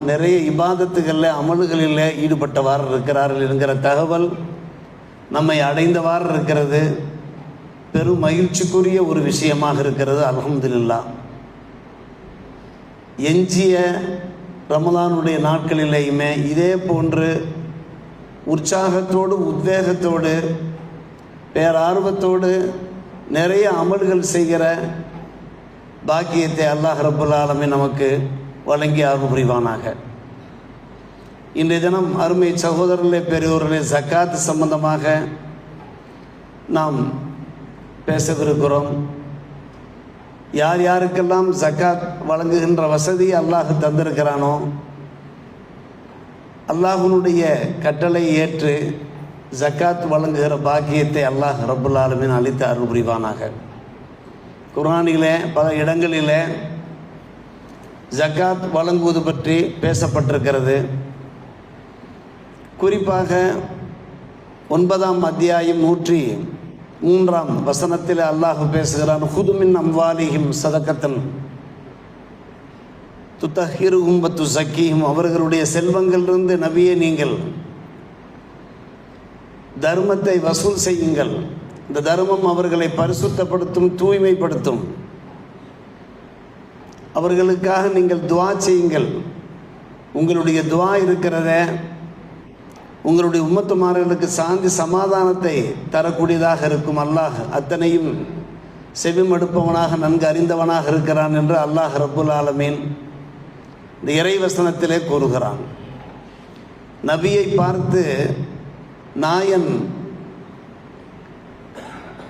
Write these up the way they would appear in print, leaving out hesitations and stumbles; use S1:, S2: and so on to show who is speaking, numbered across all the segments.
S1: நிறைய இபாதத்துகளில் அமல்களில் ஈடுபட்டவாறு இருக்கிறார்கள் என்கிற தகவல் நம்மை அடைந்தவாறு இருக்கிறது. பெரும் மகிழ்ச்சிக்குரிய ஒரு விஷயமாக இருக்கிறது. அல்ஹம்துலில்லாஹ். எஞ்சிய ரமலானுடைய நாட்களிலேயுமே இதே போன்று உற்சாகத்தோடு உத்வேகத்தோடு பேரார்வத்தோடு நிறைய அமல்கள் செய்கிற பாக்கியத்தை அல்லாஹ் ரப்புல் ஆலமீன் நமக்கு வழங்கி அருள் புரிவானாக. இன்றைய தினம் அருமை சகோதரர்களே, பெரியோர்களே, ஜக்காத் சம்பந்தமாக நாம் பேசவிருக்கிறோம். யார் யாருக்கெல்லாம் ஜக்காத் வழங்குகின்ற வசதி அல்லாஹ் தந்திருக்கிறானோ, அல்லாஹ்வுடைய கட்டளை ஏற்று ஜக்காத் வழங்குகிற பாக்கியத்தை அல்லாஹ் ரப்புல் ஆலமீன் அளித்து அருள் புரிவானாக. குர்ஆனிலே பல இடங்களிலே ஜக்காத் வழங்குவது பற்றி பேசப்பட்டிருக்கிறது. குறிப்பாக 9ஆம் அத்தியாயம் 103ஆம் வசனத்தில் அல்லாஹ் பேசுகிறான். ஹுது மின் அம்வாலிஹிம் சதகத்தன் துத்தஹிருஹும் வ துஸக்கீஹும். அவர்களுடைய செல்வங்களிலிருந்து நபியே நீங்கள் தர்மத்தை வசூல் செய்யுங்கள். இந்த தர்மம் அவர்களை பரிசுத்தப்படுத்தும், தூய்மைப்படுத்தும். அவர்களுக்காக நீங்கள் துஆ செய்யுங்கள். உங்களுடைய துஆ இருக்கிறத உங்களுடைய உம்மத்துமார்களுக்கு சாந்தி சமாதானத்தை தரக்கூடியதாக இருக்கும். அல்லாஹ் அத்தனையும் செவிமடுப்பவனாக நன்கு அறிந்தவனாக இருக்கிறான் என்று அல்லாஹ் ரப்புல் ஆலமீன் இந்த இறைவசனத்திலே கூறுகிறான். நபியை பார்த்து நாயன்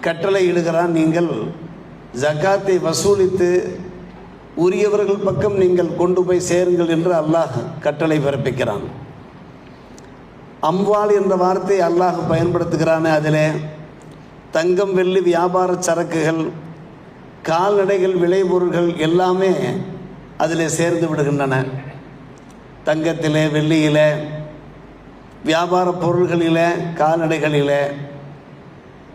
S1: கட்டளை இடுகிறான், நீங்கள் ஜக்காத்தை வசூலித்து உரியவர்கள் பக்கம் நீங்கள் கொண்டு போய் சேருங்கள் என்று அல்லாஹ் கட்டளை பிறப்பிக்கிறான். அம்வால் என்ற வார்த்தையை அல்லாஹ் பயன்படுத்துகிறானே, அதிலே தங்கம், வெள்ளி, வியாபார சரக்குகள், கால்நடைகள், விளைபொருள்கள் எல்லாமே அதிலே சேர்ந்து விடுகின்றன. தங்கத்திலே, வெள்ளியிலே, வியாபார பொருள்களிலே, கால்நடைகளிலே,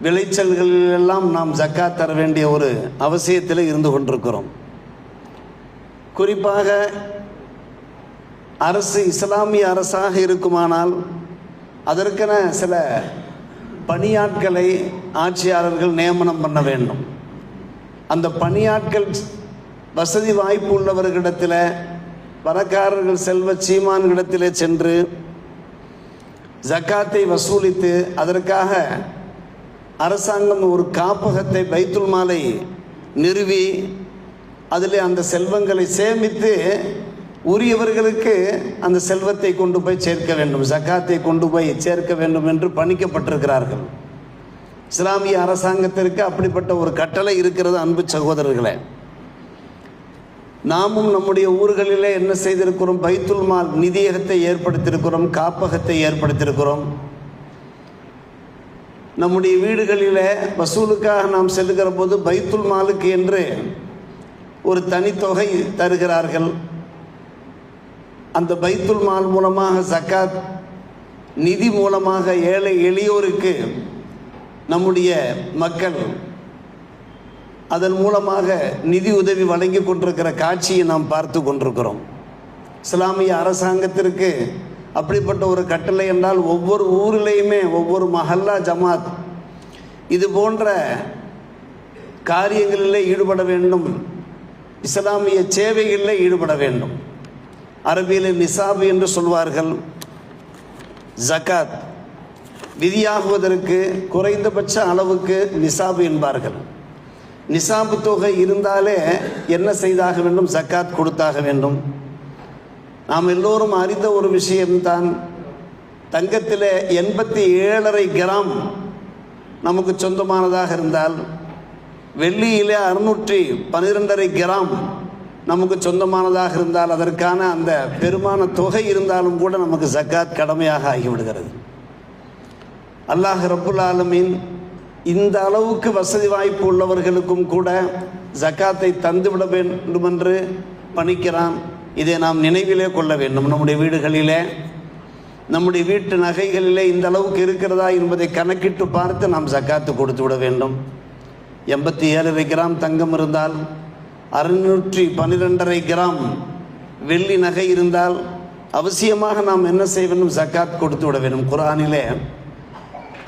S1: விளைச்சல்களிலெல்லாம் நாம் ஜக்காத் தர வேண்டிய ஒரு அவசியத்தில் இருந்து கொண்டிருக்கிறோம். குறிப்பாக அரசு இஸ்லாமிய அரசாக இருக்குமானால் அதற்கென சில பணியாட்களை ஆட்சியாளர்கள் நியமனம் பண்ண வேண்டும். அந்த பணியாட்கள் வசதி வாய்ப்பு உள்ளவர்களிடத்தில், பணக்காரர்கள் செல்வ சீமான்களிடத்திலே சென்று ஜக்காத்தை வசூலித்து அதற்காக அரசாங்கம் ஒரு காப்பகத்தை, பைத்துல் மாலை நிறுவி அதில் அந்த செல்வங்களை சேமித்து உரியவர்களுக்கு அந்த செல்வத்தை கொண்டு போய் சேர்க்க வேண்டும், ஜக்காத்தை கொண்டு போய் சேர்க்க வேண்டும் என்று பணிக்கப்பட்டிருக்கிறார்கள். இஸ்லாமிய அரசாங்கத்திற்கு அப்படிப்பட்ட ஒரு கட்டளை இருக்கிறது. அன்பு சகோதரர்களே, நாமும் நம்முடைய ஊர்களிலே என்ன செய்திருக்கிறோம்? பைத்துல் மால் நிதியகத்தை ஏற்படுத்தியிருக்கிறோம், காப்பகத்தை ஏற்படுத்தியிருக்கிறோம். நம்முடைய வீடுகளிலே வசூலுக்காக நாம் செல்லுகிற போது பைத்துல் மாலுக்கு என்று ஒரு தனித்தொகை தருகிறார்கள். அந்த பைத்துல் மால் மூலமாக ஜக்காத் நிதி மூலமாக ஏழை எளியோருக்கு நம்முடைய மக்கள் அதன் மூலமாக நிதி உதவி வழங்கி கொண்டிருக்கிற காட்சியை நாம் பார்த்து கொண்டிருக்கிறோம். இஸ்லாமிய அரசாங்கத்திற்கு அப்படிப்பட்ட ஒரு கட்டளை என்றால் ஒவ்வொரு ஊரிலேயுமே ஒவ்வொரு மஹல்லா ஜமாத் இது போன்ற காரியங்களிலே ஈடுபட வேண்டும், இஸ்லாமிய சேவைகளில் ஈடுபட வேண்டும். அரபியில் நிசாப் என்று சொல்வார்கள். ஜக்காத் விதியாகுவதற்கு குறைந்தபட்ச அளவுக்கு நிசாப் என்பார்கள். நிசாபு தொகை இருந்தாலே என்ன செய்தாக வேண்டும்? ஜக்காத் கொடுத்தாக வேண்டும். நாம் எல்லோரும் அறிந்த ஒரு விஷயம்தான், தங்கத்தில் 87.5 கிராம் நமக்கு சொந்தமானதாக இருந்தால், வெள்ளியிலே 612.5 கிராம் நமக்கு சொந்தமானதாக இருந்தால், அதற்கான அந்த பெருமான தொகை இருந்தாலும் கூட நமக்கு ஜக்காத் கடமையாக ஆகிவிடுகிறது. அல்லாஹ் ரப்புல் ஆலமீன் இந்த அளவுக்கு வசதி வாய்ப்பு உள்ளவர்களுக்கும் கூட ஜக்காத்தை தந்துவிட வேண்டும் என்று பணிக்கிறான். இதை நாம் நினைவிலே கொள்ள வேண்டும். நம்முடைய வீடுகளிலே, நம்முடைய வீட்டு நகைகளிலே இந்த அளவுக்கு இருக்கிறதா என்பதை கணக்கிட்டு பார்த்து நாம் ஜக்காத்து கொடுத்து விட வேண்டும். 87.5 கிராம் தங்கம் இருந்தால், 612.5 கிராம் வெள்ளி நகை இருந்தால் அவசியமாக நாம் என்ன செய்ய வேண்டும்? ஜக்காத் கொடுத்து விட வேண்டும். குர்ஆனிலே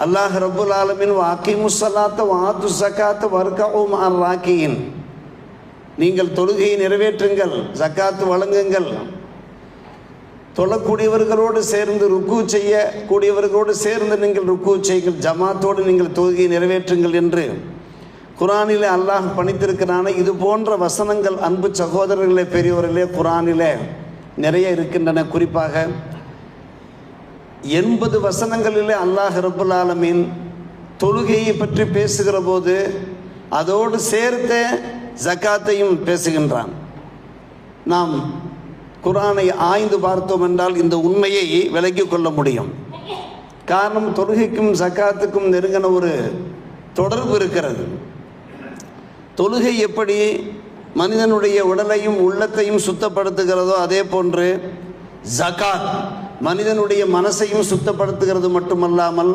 S1: அல்லாஹ் ரப்புல் ஆலமீன் வஅகீமுஸ் ஸலாத்த வஆத்து ஸகாத்த வர்கஉ மஅர் ராக்கியின், நீங்கள் தொழுகையை நிறைவேற்றுங்கள், ஜக்காத் வழங்குங்கள், தொழக்கூடியவர்களோடு சேர்ந்து ருக்கு செய்யக்கூடியவர்களோடு சேர்ந்து நீங்கள் ருக்கு செய்யுங்கள், ஜமாத்தோடு நீங்கள் தொழுகையை நிறைவேற்றுங்கள் என்று குர்ஆனிலே அல்லாஹ் பணித்திருக்கிறான. இது போன்ற வசனங்கள் அன்பு சகோதரர்களே, பெரியோர்களே, குர்ஆனிலே நிறைய இருக்கின்றன. குறிப்பாக 80 வசனங்களிலே அல்லாஹ் ரப்புல் ஆலமீன் தொழுகையை பற்றி பேசுகிற போது அதோடு சேர்த்து ஜக்காத்தையும் பேசுகின்றான். நாம் குர்ஆனை ஆய்ந்து பார்த்தோம் என்றால் இந்த உண்மையை விளங்கிக் கொள்ள முடியும். காரணம், தொழுகைக்கும் ஜக்காத்துக்கும் நெருங்கின ஒரு தொடர்பு இருக்கிறது. தொழுகை எப்படி மனிதனுடைய உடலையும் உள்ளத்தையும் சுத்தப்படுத்துகிறதோ அதே போன்று ஜக்காத் மனிதனுடைய மனசையும் சுத்தப்படுத்துகிறது மட்டுமல்லாமல்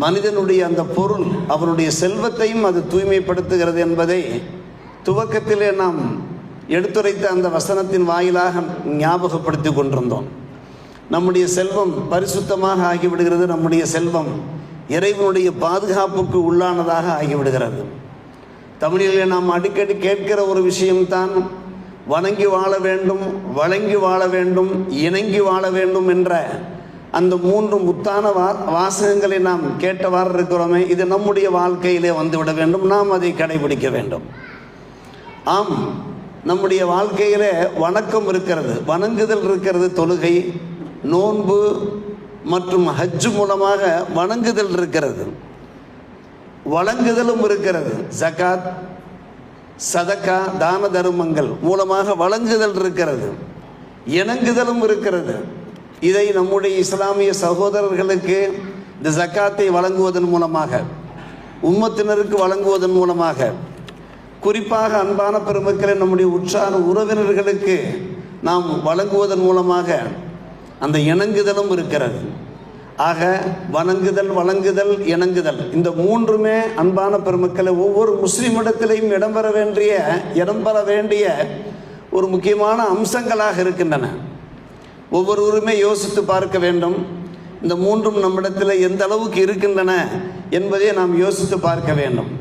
S1: மனிதனுடைய அந்த பொருள், அவருடைய செல்வத்தையும் அது தூய்மைப்படுத்துகிறது என்பதை துவக்கத்திலே நாம் எடுத்துரைத்த அந்த வசனத்தின் வாயிலாக ஞாபகப்படுத்தி கொண்டிருந்தோம். நம்முடைய செல்வம் பரிசுத்தமாக ஆகிவிடுகிறது. நம்முடைய செல்வம் இறைவனுடைய பாதுகாப்புக்கு உள்ளானதாக ஆகிவிடுகிறது. தமிழிலே நாம் அடிக்கடி கேட்கிற ஒரு விஷயம்தான், வணங்கி வாழ வேண்டும், வழங்கி வாழ வேண்டும், இணங்கி வாழ வேண்டும் என்ற அந்த 3 முத்தான வாசகங்களை நாம் கேட்டவாறு இருக்கிறோமே. இது நம்முடைய வாழ்க்கையிலே வந்துவிட வேண்டும். நாம் அதை கடைபிடிக்க வேண்டும். ஆம், நம்முடைய வாழ்க்கையிலே வணக்கம் இருக்கிறது, வணங்குதல் இருக்கிறது. தொழுகை, நோன்பு மற்றும் ஹஜ்ஜு மூலமாக வணங்குதல் இருக்கிறது. வழங்குதலும் இருக்கிறது. ஜகாத், சதக்கா, தான தர்மங்கள் மூலமாக வழங்குதல் இருக்கிறது. இணங்குதலும் இருக்கிறது. இதை நம்முடைய இஸ்லாமிய சகோதரர்களுக்கு இந்த ஜக்காத்தை வழங்குவதன் மூலமாக, உம்மத்தினருக்கு வழங்குவதன் மூலமாக, குறிப்பாக அன்பான பெருமக்களை நம்முடைய உற்றார் உறவினர்களுக்கு நாம் வழங்குவதன் மூலமாக அந்த இணங்குதலும் இருக்கிறது. ஆக வணங்குதல், வழங்குதல், இணங்குதல், இந்த 3மே அன்பான பெருமக்களை ஒவ்வொரு முஸ்லிமிடத்திலையும் இடம்பெற வேண்டிய ஒரு முக்கியமான அம்சங்களாக இருக்கின்றன. ஒவ்வொருவருமே யோசித்து பார்க்க வேண்டும். இந்த 3ம் நம்மிடத்தில் எந்த அளவுக்கு இருக்கின்றன என்பதை நாம் யோசித்து பார்க்க வேண்டும்.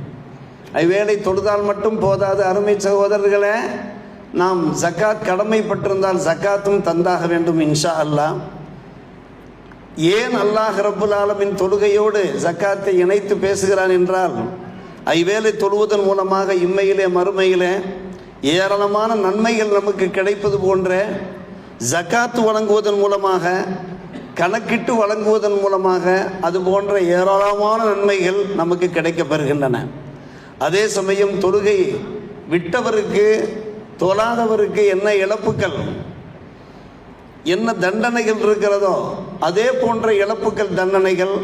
S1: ஐவேளை தொழுதால் மட்டும் போதாது. அருமை சகோதரர்களே, நாம் ஜக்காத் கடமைப்பட்டிருந்தால் ஜக்காத்தும் தந்தாக வேண்டும் இன்ஷா அல்லாஹ். ஏன் அல்லாஹ் ரப்புல் ஆலமீன் தொழுகையோடு ஜக்காத்தை இணைத்து பேசுகிறான் என்றால், ஐவேளை தொழுவதன் மூலமாக இம்மையிலே மறுமையிலே ஏராளமான நன்மைகள் நமக்கு கிடைப்பது போன்ற ஜக்காத்து வழங்குவதன் மூலமாக, கணக்கிட்டு வழங்குவதன் மூலமாக அது போன்ற ஏராளமான நன்மைகள் நமக்கு கிடைக்கப்பெறுகின்றன. அதே சமயம் தொழுகை விட்டவருக்கு, தொழாதவருக்கு என்ன இழப்புக்கள், என்ன தண்டனைகள் இருக்கிறதோ அதே போன்ற இழப்புக்கள், தண்டனைகள்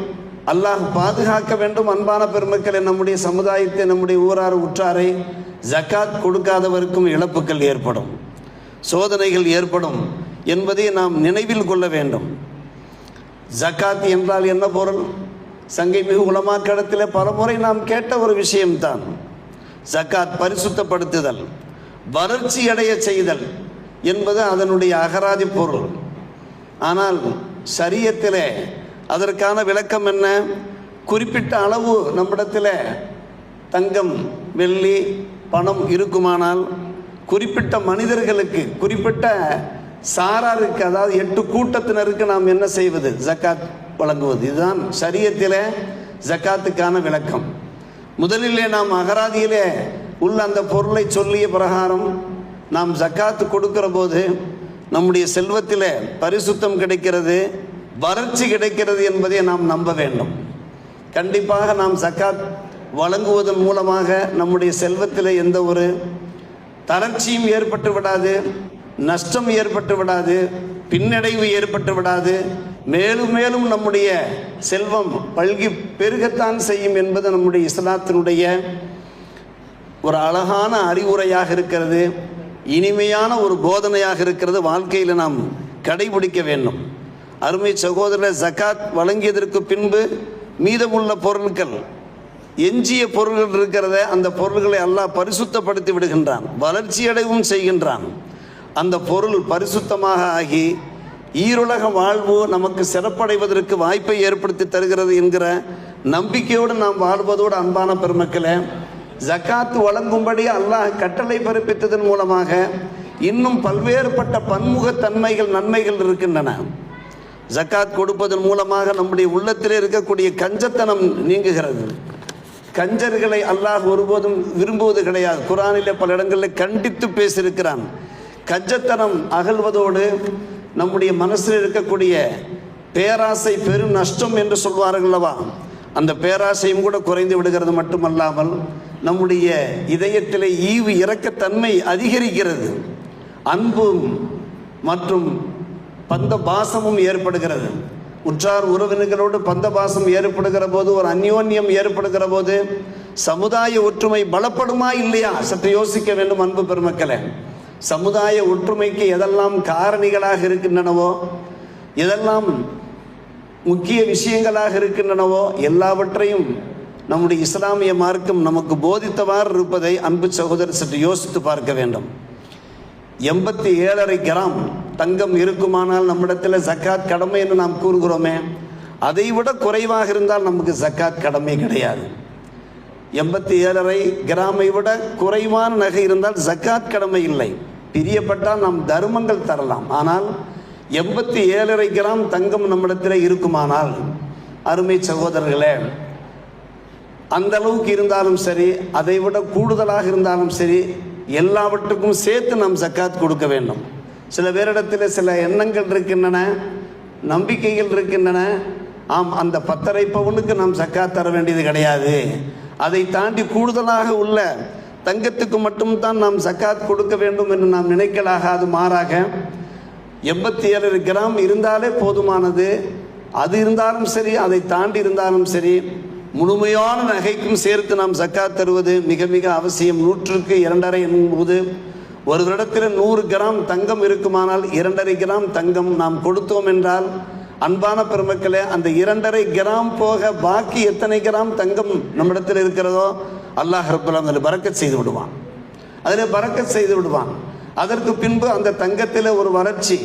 S1: அல்லாஹ் பாதுகாக்க வேண்டும். அன்பான பெருமக்களை, நம்முடைய சமுதாயத்தை, நம்முடைய ஊரார் உற்றாரை ஜக்காத் கொடுக்காதவருக்கும் இழப்புக்கள் ஏற்படும், சோதனைகள் ஏற்படும் என்பதை நாம் நினைவில் கொள்ள வேண்டும். ஜக்காத் என்றால் என்ன பொருள்? சங்கை மிகு உலமாக்களிடத்தில் பலமுறை நாம் கேட்ட ஒரு விஷயம்தான். ஜக்காத் பரிசுத்தப்படுத்துதல், வளர்ச்சி அடைய செய்தல் என்பது அதனுடைய அகராதி பொருள். ஆனால் ஷரியத்திலே அதற்கான விளக்கம் என்ன? குறிப்பிட்ட அளவு நம்மிடத்தில் தங்கம், வெள்ளி, பணம் இருக்குமானால் குறிப்பிட்ட மனிதர்களுக்கு, குறிப்பிட்ட சாராருக்கு, அதாவது 8 கூட்டத்தினருக்கு நாம் என்ன செய்வது? ஜக்காத் வழங்குவது. இதுதான் ஷரியத்திலே ஜக்காத்துக்கான விளக்கம். முதலிலே நாம் அகராதியிலே உள்ள அந்த பொருளை சொல்லிய பிரகாரம் நாம் ஜக்காத்து கொடுக்கிற போது நம்முடைய செல்வத்தில் பரிசுத்தம் கிடைக்கிறது, வறட்சி கிடைக்கிறது என்பதை நாம் நம்ப வேண்டும். கண்டிப்பாக நாம் ஜக்காத் வழங்குவதன் மூலமாக நம்முடைய செல்வத்தில் எந்த ஒரு தளர்ச்சியும் ஏற்பட்டு விடாது, நஷ்டம் ஏற்பட்டு விடாது, பின்னடைவு ஏற்பட்டு விடாது. மேலும் மேலும் நம்முடைய செல்வம் பல்கி பெருகத்தான் செய்யும் என்பது நம்முடைய இஸ்லாத்தினுடைய ஒரு அழகான அறிவுரையாக இருக்கிறது, இனிமையான ஒரு போதனையாக இருக்கிறது. வாழ்க்கையில் நாம் கடைபிடிக்க வேண்டும். அருமை சகோதரர், ஜக்காத் வழங்கியதற்கு பின்பு மீதமுள்ள பொருட்கள், எஞ்சிய பொருள்கள் இருக்கிறத, அந்த பொருள்களை அல்லாஹ் பரிசுத்தப்படுத்தி விடுகின்றான், வளர்ச்சியடைவும் செய்கின்றான். அந்த பொருள் பரிசுத்தமாக ஆகி ஈருலக வாழ்வு நமக்கு சிறப்படைவதற்கு வாய்ப்பை ஏற்படுத்தி தருகிறது என்கிற நம்பிக்கையோடு நாம் வாழ்வதோடு அன்பான பெருமக்களே, ஜக்காத் வழங்கும்படி அல்லாஹ் கட்டளை பிறப்பித்ததன் மூலமாக இன்னும் பல்வேறுபட்ட பன்முகத்தன்மைகள் நன்மைகள் இருக்கின்றன. ஜக்காத் கொடுப்பதன் மூலமாக நம்முடைய உள்ளத்திலே இருக்கக்கூடிய கஞ்சத்தனம் நீங்குகிறது. கஞ்சர்களை அல்லாஹ் ஒருபோதும் விரும்புவது கிடையாது. குர்ஆனிலே பல இடங்களில் கண்டித்து பேசியிருக்கிறான். கஞ்சத்தனம் அகழ்வதோடு நம்முடைய மனசில் இருக்கக்கூடிய பேராசை பெரும் நஷ்டம் என்று சொல்வார்கள் அல்லவா, அந்த பேராசையும் கூட குறைந்து விடுகிறது. மட்டுமல்லாமல் நம்முடைய இதயத்திலே ஈவு இரக்கத்தன்மை அதிகரிக்கிறது. அன்பும் மற்றும் பந்த பாசமும் ஏற்படுகிறது. உற்றார் உறவினர்களோடு பந்த பாசம் ஏற்படுகிற போது, ஒரு அந்யோன்யம் ஏற்படுகிற போது சமுதாய ஒற்றுமை பலப்படுமா இல்லையா? சற்று யோசிக்க வேண்டும் அன்பு பெருமக்களே. சமுதாய ஒற்றுமைக்கு எதெல்லாம் காரணிகளாக இருக்கின்றனவோ, எதெல்லாம் முக்கிய விஷயங்களாக இருக்கின்றனவோ எல்லாவற்றையும் நம்முடைய இஸ்லாமிய மார்க்கம் நமக்கு போதித்தவாறு இருப்பதை அன்பு சகோதரர் சற்று யோசித்து பார்க்க வேண்டும். 87.5 கிராம் தங்கம் இருக்குமானால் நம்மிடத்தில் ஜக்காத் கடமை என்று நாம் கூறுகிறோமே, அதைவிட குறைவாக இருந்தால் நமக்கு ஜக்காத் கடமை கிடையாது. 87.5 கிராமை விட குறைவான நகை இருந்தால் ஜக்காத் கடமை இல்லை. பிரியப்பட்டால் நாம் தர்மங்கள் தரலாம். ஆனால் 87.5 கிராம் தங்கம் நம்மிடத்தில் இருக்குமானால், அருமை சகோதரர்களே, அந்த அளவுக்கு இருந்தாலும் சரி, அதை விட கூடுதலாக இருந்தாலும் சரி, எல்லாவற்றுக்கும் சேர்த்து நாம் ஜக்காத் கொடுக்க வேண்டும். சில பேரிடத்தில் சில எண்ணங்கள் இருக்கின்றன, நம்பிக்கைகள் இருக்கின்றன. ஆம், அந்த 10.5 பவுனுக்கு நாம் ஜக்காத் தர வேண்டியது கிடையாது, அதை தாண்டி கூடுதலாக உள்ள தங்கத்துக்கு மட்டும்தான் நாம் ஜக்காத் கொடுக்க வேண்டும் என்று நாம் நினைக்கலாகாது. மாறாக 87 கிராம் இருந்தாலே போதுமானது. அது இருந்தாலும் சரி, அதை தாண்டி இருந்தாலும் சரி, முழுமையான நகைக்கும் சேர்த்து நாம் ஜக்காத் தருவது மிக மிக அவசியம். 100க்கு 2.5 என்பது ஒரு வருடத்தில் 100 கிராம் தங்கம் இருக்குமானால் 2.5 கிராம் தங்கம் நாம் கொடுத்தோம் என்றால், அன்பான பெருமக்களே, அந்த 2.5 கிராம் போக பாக்கி எத்தனை கிராம் தங்கம் நம்மிடத்தில் இருக்கிறதோ அல்லாஹ் ரப்பல் ஆலமீன் அதில் பரக்கத் செய்து விடுவான். அதில் பரக்கத் செய்து விடுவான். அதற்கு பின்பு அந்த தங்கத்திலே ஒரு வளர்ச்சி,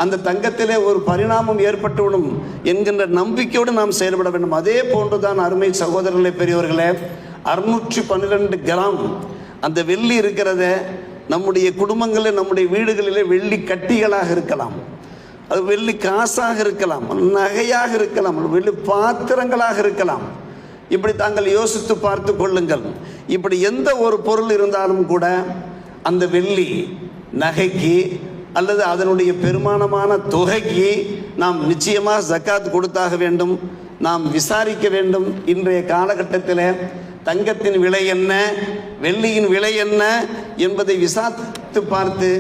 S1: அந்த தங்கத்திலே ஒரு பரிணாமம் ஏற்பட்டுவிடும் என்கின்ற நம்பிக்கையோடு நாம் செயல்பட வேண்டும். அதே போன்றுதான் அருமை சகோதரர்களே, பெரியவர்களே, 612 கிராம் அந்த வெள்ளி இருக்கிறத நம்முடைய குடும்பங்களில், நம்முடைய வீடுகளிலே வெள்ளி கட்டிகளாக இருக்கலாம், அது வெள்ளி காசாக இருக்கலாம், நகையாக இருக்கலாம், வெள்ளி பாத்திரங்களாக இருக்கலாம். இப்படி தாங்கள் யோசித்து பார்த்து கொள்ளுங்கள். இப்படி எந்த ஒரு பொருள் இருந்தாலும் கூட அந்த வெள்ளி நகைக்கு அல்லது அதனுடைய பெருமானமான தொகைக்கு நாம் நிச்சயமாக ஜக்காத் கொடுத்தாக வேண்டும். நாம் விசாரிக்க வேண்டும். இன்றைய காலகட்டத்தில் தங்கத்தின் விலை என்ன, வெள்ளியின் விலை என்ன என்பதை விசாரித்து பார்த்து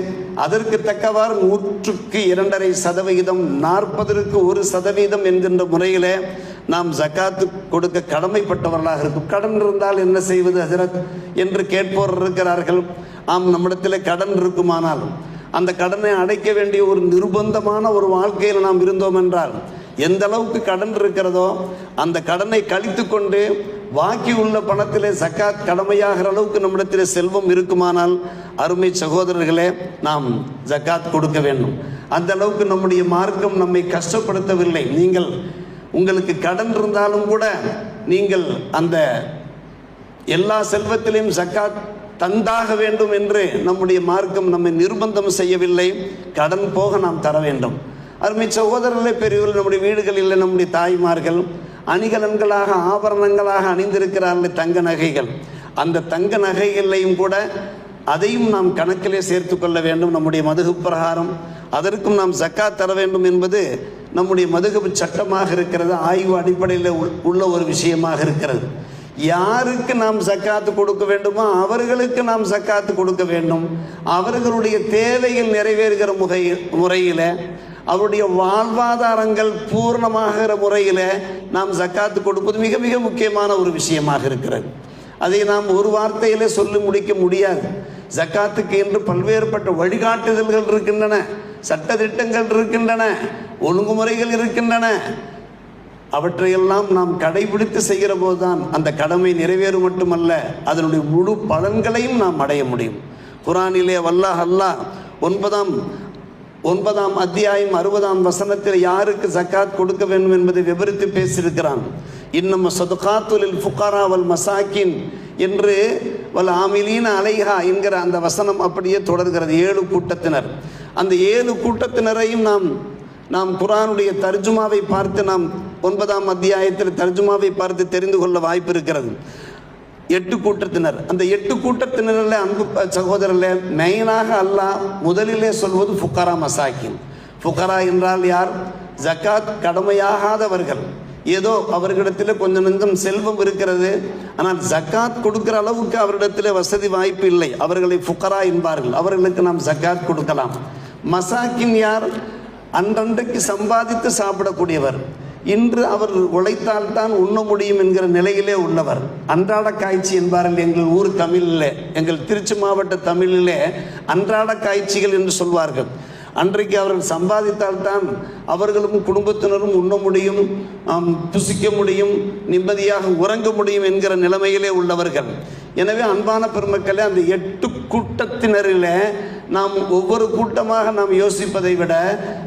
S1: அதற்கு தக்கவாறு 100க்கு 2.5%, 40க்கு 1% என்கின்ற முறையில் நாம் ஜக்காத்து கொடுக்க கடமைப்பட்டவர்களாக இருக்கும். கடன் இருந்தால் என்ன செய்வது ஹஜரத் என்று கேட்போர் இருக்கிறார்கள். ஆம், நம்மிடத்தில் கடன் இருக்குமானால் அந்த கடனை அடைக்க வேண்டிய ஒரு நிர்பந்தமான ஒரு வாழ்க்கையில் நாம் இருந்தோம் என்றால், எந்த அளவுக்கு கடன் இருக்கிறதோ அந்த கடனை கழித்து கொண்டு பாக்கி உள்ள பணத்திலே ஜக்காத் கடமையாகிற அளவுக்கு நம்மிடத்தில் செல்வம் இருக்குமானால், அருமை சகோதரர்களே, நாம் ஜக்காத் கொடுக்க வேண்டும். அந்த அளவுக்கு நம்முடைய மார்க்கம் நம்மை கஷ்டப்படுத்தவில்லை. நீங்கள் உங்களுக்கு கடன் இருந்தாலும் கூட நீங்கள் அந்த எல்லா செல்வத்திலையும் ஜக்காத் தந்தாக வேண்டும் என்று நம்முடைய மார்க்கம் நம்மை நிர்பந்தம் செய்யவில்லை. கடன் போக நாம் தர வேண்டும். அருமை சகோதரர்களே, பெரியவர்கள், நம்முடைய வீடுகளில் நம்முடைய தாய்மார்கள் அணிகலன்களாக ஆபரணங்களாக அணிந்திருக்கிறார்கள் தங்க நகைகள். அந்த தங்க நகைகளையும் கூட அதையும் நாம் கணக்கிலே சேர்த்து கொள்ள வேண்டும். நம்முடைய மதுகு பிரகாரம் அதற்கும் நாம் ஜக்காத் தர வேண்டும் என்பது நம்முடைய மதுகபு சட்டமாக இருக்கிறது. ஆய்வு அடிப்படையில் உள்ள ஒரு விஷயமாக இருக்கிறது. யாருக்கு நாம் ஜக்காத்து கொடுக்க வேண்டுமோ அவர்களுக்கு நாம் ஜக்காத்து கொடுக்க வேண்டும். அவர்களுடைய தேவைகள் நிறைவேறுகிற முறையில், அவருடைய வாழ்வாதாரங்கள் பூர்ணமாகிற முறையில் நாம் ஜக்காத்து கொடுப்பது மிக மிக முக்கியமான ஒரு விஷயமாக இருக்கிறது. அதை நாம் ஒரு வார்த்தையிலே சொல்லி முடிக்க முடியாது. ஜக்காத்துக்கு என்று பல்வேறுபட்ட வழிகாட்டுதல்கள் இருக்கின்றன, சட்டதிட்டங்கள் இருக்கின்றன, ஒழுங்குமுறைகள் இருக்கின்றன. அவற்றையெல்லாம் நாம் கடைபிடித்து செய்கிற போதுதான் அந்த கடமை நிறைவேறும் மட்டுமல்ல, அதனுடைய முழு பலன்களையும் நாம் அடைய முடியும். குர்ஆனிலே அல்லாஹ் 9ஆம் 9ஆம் அத்தியாயம் 60ஆம் வசனத்தில் யாருக்கு ஜக்காத் கொடுக்க வேண்டும் என்பதை விவரித்து பேசியிருக்கிறான். இன்னும் சதுகாத்துலில் ஃபுகாரா வல் மசாக்கின் என்று வல் ஆமிலீன அலைஹா என்கிற அந்த வசனம் அப்படியே தொடர்கிறது. 7 கூட்டத்தினர். அந்த 7 கூட்டத்தினரையும் நாம் குர்ஆனுடைய தர்ஜுமாவை பார்த்து நாம் 9ஆம் அத்தியாயத்தில் தர்ஜுமாவை பார்த்து தெரிந்து கொள்ள வாய்ப்பு இருக்கிறது. 8 கூட்டத்தினர். அந்த 8 கூட்டத்தினரில் அன்பு சகோதரர்களே, மெயினாக அல்லாஹ் முதலிலே சொல்வது ஃபுகரா மசாக்கின். ஃபுகரா என்றால் யார்? ஜக்காத் கடமையாகாதவர்கள். ஏதோ அவர்களிடத்தில் கொஞ்சம் நெஞ்சம் செல்வம் இருக்கிறது, ஆனால் ஜக்காத் கொடுக்கிற அளவுக்கு அவரிடத்தில் வசதி வாய்ப்பு இல்லை. அவர்களை ஃபுகரா என்பார்கள். அவர்களுக்கு நாம் ஜக்காத் கொடுக்கலாம். மசாக்கின் யார்? அன்றன்றைக்கு சம்பாதித்து சாப்பிடக்கூடியவர். இன்று அவர் உழைத்தால்தான் உண்ண முடியும் என்கிற நிலையிலே உள்ளவர். அன்றாட காய்ச்சி என்பார்கள் எங்கள் ஊர் தமிழிலே, எங்கள் திருச்சி மாவட்ட தமிழிலே அன்றாட காய்ச்சிகள் என்று சொல்வார்கள். அன்றைக்கு அவர்கள் சம்பாதித்தால்தான் அவர்களும் குடும்பத்தினரும் உண்ண முடியும், புசிக்க முடியும், நிம்மதியாக உறங்க முடியும் என்கிற நிலைமையிலே உள்ளவர்கள். எனவே அன்பான பெருமக்களே, அந்த 8 கூட்டத்தினரில் நாம் ஒவ்வொரு கூட்டமாக நாம் யோசிப்பதை விட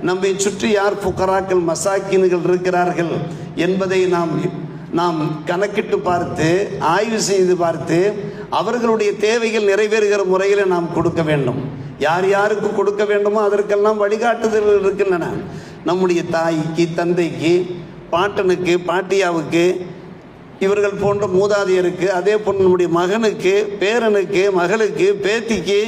S1: நம்மை சுற்றி யார் ஃபுகராக்கள் மசாக்கின்கள் இருக்கிறார்கள் என்பதை நாம் கணக்கிட்டு பார்த்து ஆய்வு செய்து பார்த்து அவர்களுடைய தேவைகள் நிறைவேறுகிற முறையில் நாம் கொடுக்க வேண்டும். யார் யாருக்கு கொடுக்க வேண்டுமோ அதற்கெல்லாம் வழிகாட்டுதல்கள் இருக்கின்றன. நம்முடைய தாய்க்கு, தந்தைக்கு, பாட்டனுக்கு, பாட்டியாவுக்கு, இவர்கள் போன்ற மூதாதையருக்கு, அதே போன்ற நம்முடைய மகனுக்கு, பேரனுக்கு, மகளுக்கு, பேத்திக்கு,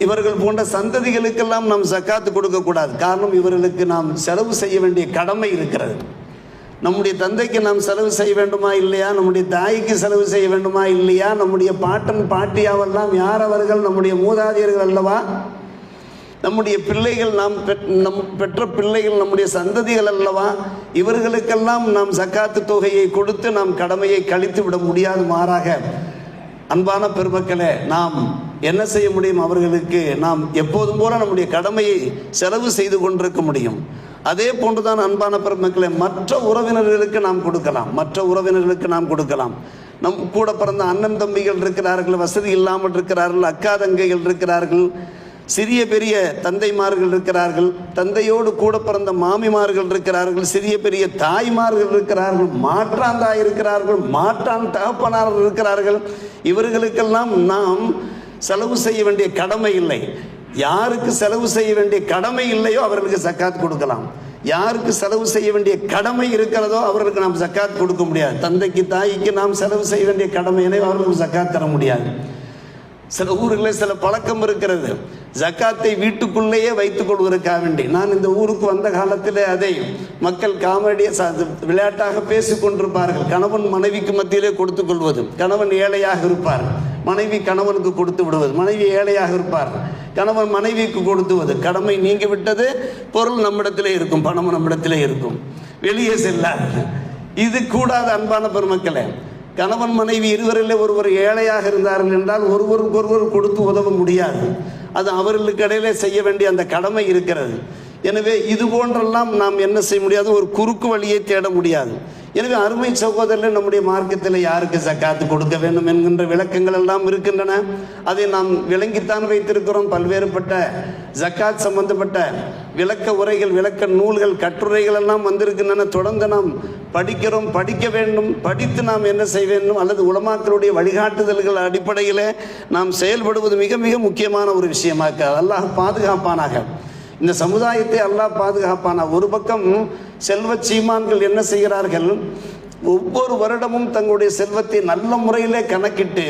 S1: இவர்கள் போன்ற சந்ததிகளுக்கெல்லாம் நாம் ஜக்காத்து கொடுக்கக்கூடாது. காரணம், இவர்களுக்கு நாம் செலவு செய்ய வேண்டிய கடமை இருக்கிறது. நம்முடைய தந்தைக்கு நாம் செலவு செய்ய வேண்டுமா இல்லையா? நம்முடைய தாய்க்கு செலவு செய்ய வேண்டுமா இல்லையா? நம்முடைய பாட்டன் பாட்டியாவெல்லாம் யார் அவர்கள்? நம்முடைய மூதாதையர்கள் அல்லவா? நம்முடைய பிள்ளைகள், நாம் பெற்ற பிள்ளைகள் நம்முடைய சந்ததிகள் அல்லவா? இவர்களுக்கெல்லாம் நாம் ஜக்காத்து தொகையை கொடுத்து நாம் கடமையை கழித்து விட முடியாது. மாறாக அன்பான பெருமக்களே, நாம் என்ன செய்ய முடியும்? அவர்களுக்கு நாம் எப்போதும் போல நம்முடைய கடமையை செலவு செய்து கொண்டிருக்க முடியும். அதே போன்றுதான் அன்பான பெருமக்களே, மற்ற உறவினர்களுக்கு நாம் கொடுக்கலாம். நம் கூட பிறந்த அண்ணன் தம்பிகள் இருக்கிறார்கள், வசதி இல்லாமல் இருக்கிறார்கள், அக்கா தங்கைகள் இருக்கிறார்கள், சிறிய பெரிய தந்தைமார்கள் இருக்கிறார்கள், தந்தையோடு கூட பிறந்த மாமிமார்கள் இருக்கிறார்கள், சிறிய பெரிய தாய்மார்கள் இருக்கிறார்கள், மாற்றான் தாய் இருக்கிறார்கள், மாற்றான் தகப்பனார்கள் இருக்கிறார்கள். இவர்களுக்கெல்லாம் நாம் செலவு செய்ய வேண்டிய கடமை இல்லை. யாருக்கு செலவு செய்ய வேண்டிய கடமை இல்லையோ அவர்களுக்கு ஜக்காத் கொடுக்கலாம். யாருக்கு செலவு செய்ய வேண்டிய கடமை இருக்கிறதோ அவர்களுக்கு நாம் ஜக்காத் கொடுக்க முடியாது. தந்தைக்கு, தாய்க்கு நாம் செலவு செய்ய வேண்டிய கடமையினை அவர்களுக்கு ஜக்காத் தர முடியாது. சில ஊர்களில் சில பழக்கம் இருக்கிறது, ஜக்காத்தை வீட்டுக்குள்ளேயே வைத்துக் கொள்வதற்காக வேண்டி. நான் இந்த ஊருக்கு வந்த காலத்தில் அதை மக்கள் காமெடியாக விளையாட்டாக பேசிக் கொண்டிருப்பார்கள். கணவன் மனைவிக்கு மத்தியிலே கொடுத்து கொள்வது. கணவன் ஏழையாக இருப்பார், மனைவி கணவனுக்கு கொடுத்து விடுவது. மனைவி ஏழையாக இருப்பார், கணவன் மனைவிக்கு கொடுத்துவது. கடமை நீங்கி விட்டது, பொருள் நம்மிடத்திலே இருக்கும், பணம் நம்மிடத்திலே இருக்கும், வெளியே செல்லாது. இது கூடாத அன்பான பெருமக்களே. கணவன் மனைவி இருவரில் ஒருவர் ஏழையாக இருந்தார்கள் என்றால் ஒருவருக்கொருவர் கொடுத்து உதவ முடியாது. அது அவர்களுக்கு இடையிலே செய்ய வேண்டிய அந்த கடமை இருக்கிறது. எனவே இது போன்றெல்லாம் நாம் என்ன செய்ய முடியாது? ஒரு குறுக்கு வழியை தேட முடியாது. எனவே அருமை சகோதரர்கள், நம்முடைய மார்க்கத்தில் யாருக்கு ஜக்காத்து கொடுக்க வேண்டும் என்கின்ற விளக்கங்கள் எல்லாம் இருக்கின்றன. அதை நாம் விளங்கித்தான் வைத்திருக்கிறோம். பல்வேறுபட்ட ஜக்காத் சம்பந்தப்பட்ட விளக்க உரைகள், விளக்க நூல்கள், கட்டுரைகள் எல்லாம் வந்திருக்கின்றன. தொடர்ந்து நாம் படிக்கிறோம், படிக்க வேண்டும். படித்து நாம் என்ன செய்ய வேண்டும்? அல்லது உலமாக்களுடைய வழிகாட்டுதல்கள் அடிப்படையில் நாம் செயல்படுவது மிக மிக முக்கியமான ஒரு விஷயமாக. அல்லாஹ் பாதுகாப்பானாக, இந்த சமுதாயத்தை அல்லாஹ் பாதுகாப்பான. ஒரு பக்கம் செல்வ சீமான்கள் என்ன செய்கிறார்கள்? ஒவ்வொரு வருடமும் தங்களுடைய செல்வத்தை நல்ல முறையிலே கணக்கிட்டு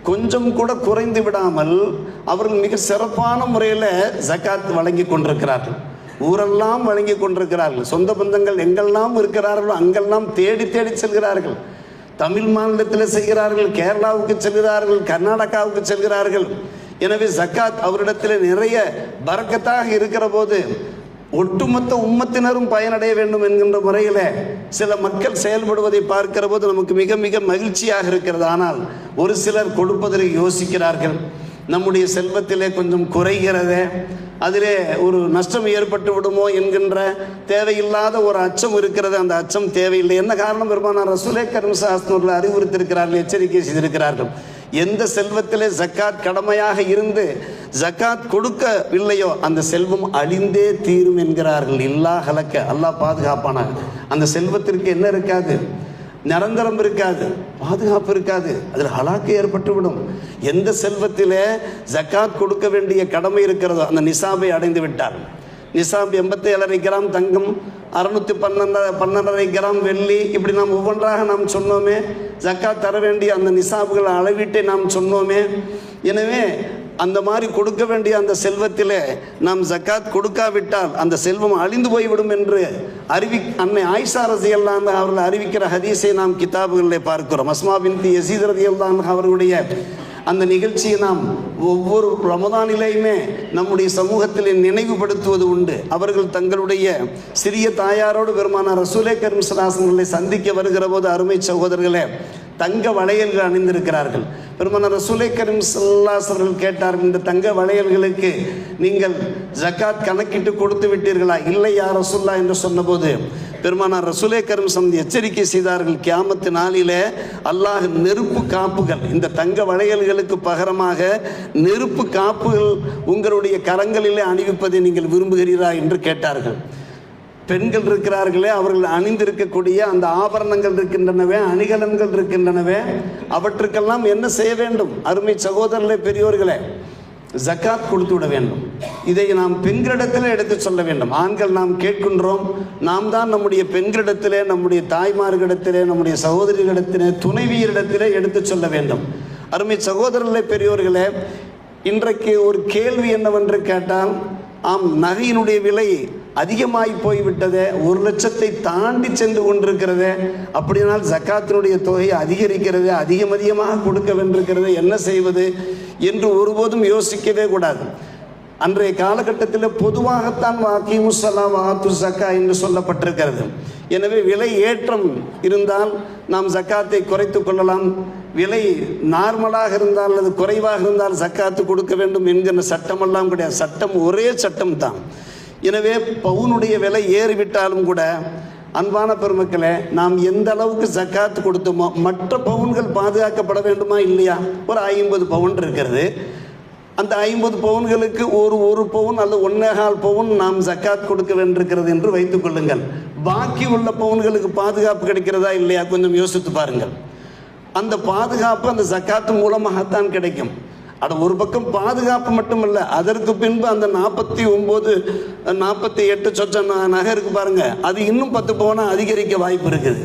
S1: கொஞ்சம் கூட குறைந்து விடாமல் அவர்கள் மிக சிறப்பான முறையில் ஜக்காத் வழங்கி கொண்டிருக்கிறார்கள். ஊரெல்லாம் வழங்கி கொண்டிருக்கிறார்கள். சொந்த பந்தங்கள் எங்கெல்லாம் இருக்கிறார்களோ அங்கெல்லாம் தேடி தேடி செல்கிறார்கள். தமிழ் மாநிலத்தில் செய்கிறார்கள், கேரளாவுக்கு செல்கிறார்கள், கர்நாடகாவுக்கு செல்கிறார்கள். எனவே ஜக்காத் அவரிடத்தில் நிறைய பரக்கத்தாக இருக்கிற போது ஒட்டுமொத்த உம்மத்தினரும் பயனடைய வேண்டும் என்கின்ற முறையில் சில மக்கள் செயல்படுவதை பார்க்கிற போது நமக்கு மிக மிக மகிழ்ச்சியாக இருக்கிறது. ஆனால் ஒரு சிலர் கொடுப்பதற்கு யோசிக்கிறார்கள். நம்முடைய செல்வத்திலே கொஞ்சம் குறைகிறதே, அதிலே ஒரு நஷ்டம் ஏற்பட்டு விடுமோ என்கின்ற தேவையில்லாத ஒரு அச்சம் இருக்கிறது. அந்த அச்சம் தேவையில்லை. என்ன காரணம்? பெருமானார் ரசூலே கரீம் ஸல்லல்லாஹு அலைஹி அறிவுறுத்திருக்கிறார்கள், எச்சரிக்கை செய்திருக்கிறார்கள். எந்த செல்வத்திலே ஜக்காத் கடமையாக இருந்து ஜக்காத் கொடுக்கவில்லையோ அந்த செல்வம் அழிந்தே தீரும் என்கிறார்கள். இல்லா ஹலக்க, அல்லாஹ் பாதுகாப்பானாங்க. அந்த செல்வத்திற்கு என்ன இருக்காது? நிரந்தரம் இருக்காது, பாதுகாப்பு இருக்காது, அதில் ஹலாக்கு ஏற்பட்டுவிடும். எந்த செல்வத்திலே ஜக்காத் கொடுக்க வேண்டிய கடமை இருக்கிறதோ அந்த நிசாபை அடைந்து விட்டார். நிசாப் 87.5 கிராம் தங்கம், 612 கிராம் வெள்ளி, இப்படி நாம் ஒவ்வொன்றாக நாம் சொன்னோமே. ஜக்காத் தர வேண்டிய அந்த நிசாபுகள் அளவீட்டை நாம் சொன்னோமே. எனவே அந்த மாதிரி கொடுக்க வேண்டிய அந்த செல்வத்திலே நாம் ஜக்காத் கொடுக்காவிட்டால் அந்த செல்வம் அழிந்து போய்விடும் என்று அன்னை ஆயிஷா ரலியல்லாஹு அன்ஹா அவர்கள் அறிவிக்கிற ஹதீஸை நாம் கிதாபுகளில் பார்க்கிறோம். அஸ்மா பின்த் யஸீத் ரலியல்லாஹு அன்ஹா அவர்களுடைய அந்த நிகழ்ச்சியை நாம் ஒவ்வொரு ரமதானிலேயுமே நம்முடைய சமூகத்தில் நினைவுபடுத்துவது உண்டு. அவர்கள் தங்களுடைய சிறிய தாயாரோடு பெருமானார் ரசூலே கரீம் ஸல்லல்லாஹு அலைஹி வஸல்லம் சந்திக்க வருகிற போது அருமை சகோதரர்களே தங்க வளையல்கள் அணிந்திருக்கிறார்கள். பெருமானார் ரசூலே கரீம் ஸல்லல்லாஹு அலைஹி வஸல்லம் கேட்டார்கள், இந்த தங்க வளையல்களுக்கு நீங்கள் ஜக்காத் கணக்கிட்டு கொடுத்து விட்டீர்களா? இல்லை யா ரசூலுல்லாஹ் என்று சொன்னபோது பெருமானார் ரசூலே கரீம் ஸல்லல்லாஹு எச்சரிக்கை செய்தார்கள், கியாமத்து நாளிலே அல்லாஹ் நெருப்பு காப்புகள், இந்த தங்க வளையல்களுக்கு பகரமாக நெருப்பு காப்புகள் உங்களுடைய கரங்களிலே அணிவிப்பதை நீங்கள் விரும்புகிறீரா என்று கேட்டார்கள். பெண்கள் இருக்கிறார்களே, அவர்கள் அணிந்திருக்கக்கூடிய அந்த ஆபரணங்கள் இருக்கின்றனவே, அணிகலன்கள் இருக்கின்றனவே, அவற்றுக்கெல்லாம் என்ன செய்ய வேண்டும்? அருமை சகோதரர்களே, பெரியோர்களே, ஜக்காத் கொடுத்து விட வேண்டும். இதை நாம் பெண்களிடத்திலே எடுத்து சொல்ல வேண்டும். ஆண்கள் நாம் கேட்கின்றோம், நாம் தான் நம்முடைய பெண்களிடத்திலே, நம்முடைய தாய்மார்களிடத்திலே, நம்முடைய சகோதரிகளிடத்திலே, துணைவியரிடத்திலே எடுத்து சொல்ல வேண்டும். அருமை சகோதரர்களே, பெரியோர்களே, இன்றைக்கு ஒரு கேள்வி என்னவென்று கேட்டால், ஆம், நகையினுடைய விலை அதிகமாகி போய்விட்டதே, 1 லட்சத்தை தாண்டி சென்று கொண்டிருக்கிறதே, அப்படினால் ஜக்காத்தினுடைய தொகை அதிகரிக்கிறது, அதிகமாக கொடுக்க வேண்டியிருக்கிறது, என்ன செய்வது என்று ஒருபோதும் யோசிக்கவே கூடாது. அன்றைய காலகட்டத்தில் பொதுவாகத்தான் வாக்கிமுஸ்ஸலா வாத்து ஜக்கா என்று சொல்லப்பட்டிருக்கிறது. எனவே விலை ஏற்றம் இருந்தால் நாம் ஜக்காத்தை குறைத்து கொள்ளலாம், விலை நார்மலாக இருந்தால் அல்லது குறைவாக இருந்தால் ஜக்காத்து கொடுக்க வேண்டும் என்கிற சட்டமெல்லாம் கிடையாது. சட்டம் ஒரே சட்டம் தான். எனவே பவுனுடைய விலை ஏறிவிட்டாலும் கூட அன்பான பெருமக்களே, நாம் எந்த அளவுக்கு ஜக்காத்து கொடுத்தோமோ மற்ற பவுன்கள் பாதுகாக்கப்பட வேண்டுமா இல்லையா? ஒரு 50 பவுன் இருக்கிறது, அந்த 50 பவுன்களுக்கு ஒரு பவுன் அல்லது 1.25 பவுன் நாம் ஜக்காத் கொடுக்க வேண்டியிருக்கிறது என்று வைத்துக் கொள்ளுங்கள். பாக்கி உள்ள பவுன்களுக்கு பாதுகாப்பு கிடைக்கிறதா இல்லையா? கொஞ்சம் யோசித்து பாருங்கள். அந்த பாதுகாப்பு அந்த ஜக்காத்து மூலமாகத்தான் கிடைக்கும். ஒரு பக்கம் பாதுகாப்பு மட்டுமல்ல, அதற்கு பின்பு அந்த 49 48 சொச்ச நகை இருக்கு பாருங்க, அது இன்னும் 10 பவுனா அதிகரிக்க வாய்ப்பு இருக்குது.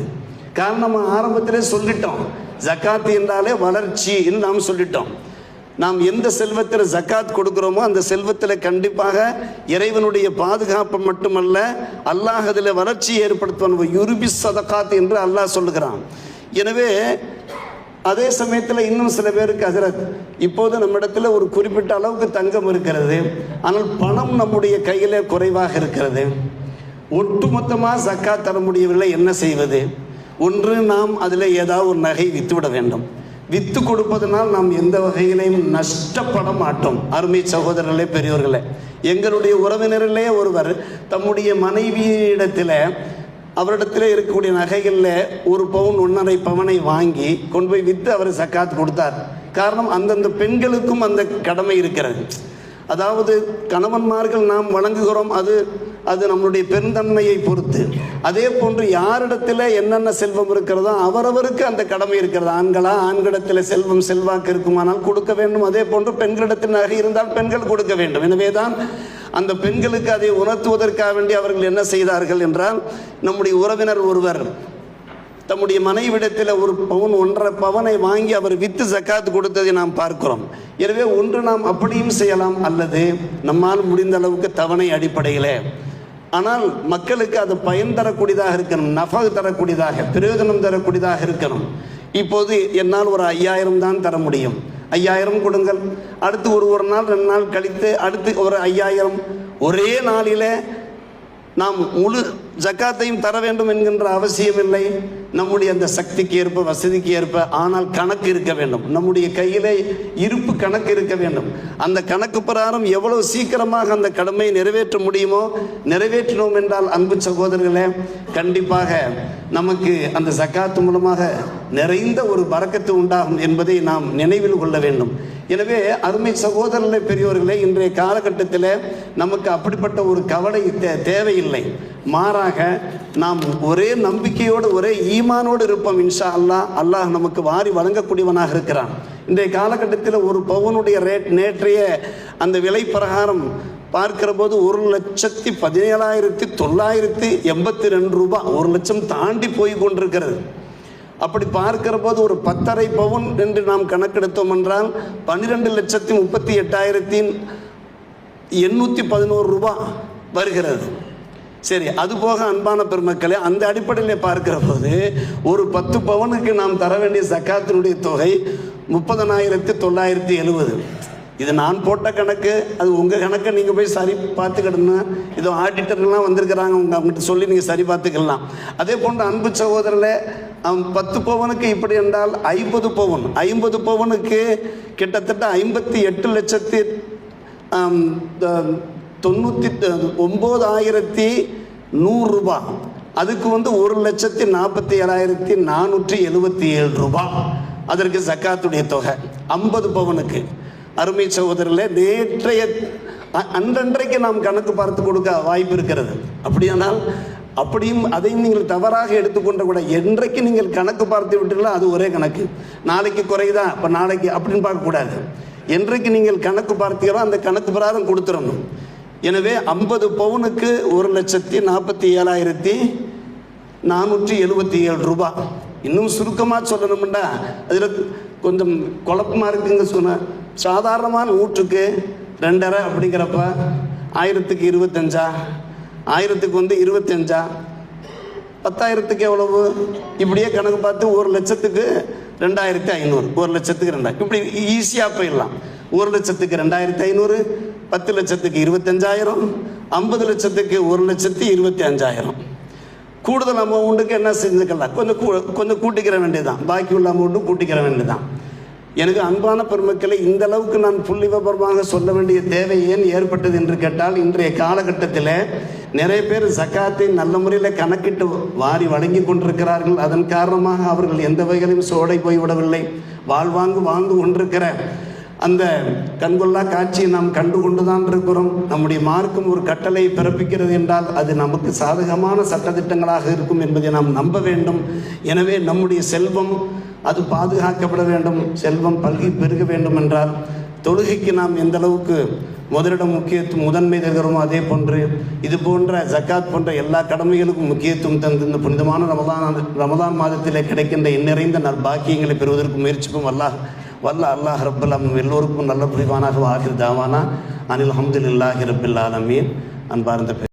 S1: காரணம், நம்ம ஆரம்பத்திலே சொல்லிட்டோம், ஜக்காத்து என்றாலே வளர்ச்சி என்று நாம் சொல்லிட்டோம். நாம் எந்த செல்வத்தில் ஜக்காத் கொடுக்கிறோமோ அந்த செல்வத்தில் கண்டிப்பாக இறைவனுடைய பாதுகாப்பு மட்டுமல்ல, அல்லாஹ் அதில் வளர்ச்சி ஏற்படுத்துவான். யுருபி சதகாத் என்று அல்லாஹ் சொல்லுகிறான். எனவே அதே சமயத்தில் இன்னும் சில பேருக்கு ஹஜ்ரத், இப்போது நம்மிடத்தில் ஒரு குறிப்பிட்ட அளவுக்கு தங்கம் இருக்கிறது, ஆனால் பணம் நம்முடைய கையில் குறைவாக இருக்கிறது, ஒட்டுமொத்தமாக ஜக்காத் தர முடியவில்லை, என்ன செய்வது? ஒன்று, நாம் அதில் ஏதாவது ஒரு நகை விற்றுவிட வேண்டும். விற்று கொடுப்பதனால் நாம் எந்த வகையிலையும் நஷ்டப்பட மாட்டோம். அருமை சகோதரர்களே, பெரியோர்களே, எங்களுடைய உறவினர்களே ஒருவர் தம்முடைய மனைவியிடத்தில் அவரிடத்தில் இருக்கக்கூடிய நகைகளில் 1 பவுன் 1.5 பவனை வாங்கி கொண்டு போய் விற்று அவர் ஜக்காத் கொடுத்தார். காரணம், அந்தந்த பெண்களுக்கும் அந்த கடமை இருக்கிறது. அதாவது கணவன்மார்கள் நாம் வழங்குகிறோம், அது நம்முடைய பெருந்தன்மையை பொறுத்து. அதே போன்று யாரிடத்தில் என்னென்ன செல்வம் இருக்கிறதோ அவரவருக்கு அந்த கடமை இருக்கிறது. ஆண்களிடத்தில் செல்வம் செல்வாக்கு இருக்குமானால் கொடுக்க வேண்டும். அதே போன்று பெண்களிடத்தில் நகை இருந்தால் பெண்கள் கொடுக்க வேண்டும். எனவே தான் அந்த பெண்களுக்கு அதை உணர்த்துவதற்காக வேண்டி அவர்கள் என்ன செய்தார்கள் என்றால், நம்முடைய உறவினர் ஒருவர் தம்முடைய மனைவிடத்தில் 1 பவுன் 1.5 பவனை வாங்கி அவர் வித்து ஜக்காத் கொடுத்ததை நாம் பார்க்கிறோம். எனவே ஒன்று நாம் அப்படியும் செய்யலாம், அல்லது நம்மால் முடிந்த அளவுக்கு தவணை அடிப்படையில், ஆனால் மக்களுக்கு அது பயன் தரக்கூடியதாக இருக்கணும், நஃபக் தரக்கூடியதாக, பிரயோஜனம் தரக்கூடியதாக இருக்கணும். இப்போது என்னால் ஒரு 5000 தான் தர முடியும், 5000 கொடுங்கள். அடுத்து ஒரு நாள் 2 நாள் கழித்து அடுத்து ஒரு 5000. ஒரே நாளில் நாம் முழு ஜக்காத்தையும் தர வேண்டும் என்கின்ற அவசியம் இல்லை. நம்முடைய அந்த சக்திக்கு ஏற்ப, வசதிக்கு ஏற்ப, ஆனால் கணக்கு இருக்க வேண்டும். நம்முடைய கையிலே இருப்பு கணக்கு இருக்க வேண்டும். அந்த கணக்கு பிரகாரம் எவ்வளவு சீக்கிரமாக அந்த கடமையை நிறைவேற்ற முடியுமோ நிறைவேற்றினோம் என்றால் அன்பு சகோதரர்களே, கண்டிப்பாக நமக்கு அந்த ஜக்காத்து மூலமாக நிறைந்த ஒரு பரக்கத்து உண்டாகும் என்பதை நாம் நினைவில் கொள்ள வேண்டும். எனவே அருமை சகோதரர்களே, பெரியோர்களே, இன்றைய காலகட்டத்தில் நமக்கு அப்படிப்பட்ட ஒரு கவலை தேவையில்லை. மாறாக நாம் ஒரே நம்பிக்கையோடு, ஒரே ஈமானோடு இருப்போம். இன்ஷா அல்லாஹ், அல்லாஹ் நமக்கு வாரி வழங்கக்கூடியவனாக இருக்கிறான். இன்றைய காலகட்டத்தில் ஒரு பவுனுடைய ரேட் நேற்றைய அந்த விலை பிரகாரம் பார்க்கிற போது 1,17,982 ரூபாய், 1 லட்சம் தாண்டி போய் கொண்டிருக்கிறது. அப்படி பார்க்கிற போது ஒரு 10.5 பவுன் என்று நாம் கணக்கெடுத்தோம் என்றால் 12,38,811 ரூபாய் வருகிறது. சரி, அதுபோக அன்பான பெருமக்களே, அந்த அடிப்படையில் பார்க்கிற போது ஒரு 10 பவுனுக்கு நாம் தர வேண்டிய ஜக்காத்தினுடைய தொகை 30,970. இது நான் போட்ட கணக்கு, அது உங்கள் கணக்கை நீங்கள் போய் சரி பார்த்துக்கிடணும். இதோ ஆடிட்டர்லாம் வந்திருக்கிறாங்க, அவங்ககிட்ட சொல்லி நீங்கள் சரி பார்த்துக்கலாம். அதே போன்று அன்பு சகோதரர்களே, 10 பவுனுக்கு இப்படி என்றால் 50 பவுன், 50 பவுனுக்கு கிட்டத்தட்ட 58,99,100 ரூபாய். அதுக்கு 1,47,477 ரூபாய் அதற்கு ஜக்காத்துடைய தொகை 50 பவுனுக்கு. அருமை சகோதரர்களே, நேற்றைய அன்றன்றைக்கு நாம் கணக்கு பார்த்து கொடுக்க வாய்ப்பு இருக்கிறது. அப்படியானால் அப்படியும் அதையும் நீங்கள் தவறாக எடுத்துக்கொண்ட கூட, என்றைக்கு நீங்கள் கணக்கு பார்த்து விட்டீர்களோ அது ஒரே கணக்கு. நாளைக்கு குறையுதா, இப்போ நாளைக்கு அப்படின்னு பார்க்கக்கூடாது. என்றைக்கு நீங்கள் கணக்கு பார்த்தீங்களோ அந்த கணக்கு பிரகாரம் கொடுத்துடணும். எனவே 50 பவுனுக்கு 1,47,477 ரூபாய். இன்னும் சுருக்கமாக சொல்லணும்னா அதில் கொஞ்சம் குழப்பமாக இருக்குங்க. சொன்ன சாதாரணமான நூற்றுக்கு 2.5 அப்படிங்கிறப்ப 1000க்கு 25, 1000க்கு 25, 10,000க்கு எவ்வளவு, இப்படியே கணக்கு பார்த்து 1,00,000க்கு 2,500, 1,00,000க்கு 2,000, இப்படி ஈஸியாக போயிடலாம். 1,00,000க்கு 2,500, 10 லட்சத்துக்கு 25,000, 50 லட்சத்துக்கு 1,25,000. கூடுதல் அமௌண்ட்டுக்கு என்ன செஞ்சுக்கலாம், கொஞ்சம் கூட்டிக்கிற வேண்டியதுதான், பாக்கி உள்ள அமௌண்ட்டும் கூட்டிக்கிற வேண்டியதுதான். எனக்கு அன்பான பெருமக்களை, இந்த அளவுக்கு நான் புள்ளி விபரமாக சொல்ல வேண்டிய தேவை ஏன் ஏற்பட்டது என்று கேட்டால், இன்றைய காலகட்டத்தில் நிறைய பேர் ஜக்காத்தை நல்ல முறையில் கணக்கிட்டு வாரி வழங்கி கொண்டிருக்கிறார்கள். அதன் காரணமாக அவர்கள் எந்த வகையிலும் சோடை போய்விடவில்லை. வாழ்ந்து கொண்டிருக்கிற அந்த கண்கொள்ளா காட்சியை நாம் கண்டு கொண்டுதான் இருக்கிறோம். நம்முடைய மார்க்கம் ஒரு கட்டளை பிறப்பிக்கிறது என்றால் அது நமக்கு சாதகமான சட்டத்திட்டங்களாக இருக்கும் என்பதை நாம் நம்ப வேண்டும். எனவே நம்முடைய செல்வம் அது பாதுகாக்கப்பட வேண்டும், செல்வம் பல்கி பெருக வேண்டும் என்றால் தொழுகைக்கு நாம் எந்த அளவுக்கு முதலிடம் முதன்மை தருகிறோமோ அதே போன்று இது போன்ற ஜக்காத் போன்ற எல்லா கடமைகளுக்கும் முக்கியத்துவம் தந்து இந்த புனிதமான ரமதான் மாதத்திலே கிடைக்கின்ற எண்ணிறைந்த நற்பாக்கியங்களை பெறுவதற்கு முயற்சிக்கும் அல்லாஹ் ரப்பல் ஆலமீன் எல்லோருக்கும் நல்ல புரிவானாக ஆகிர் தாவானா அனில் அல்ஹம்துலில்லாஹி ரப்பில் ஆலமீன். அன்பார்ந்த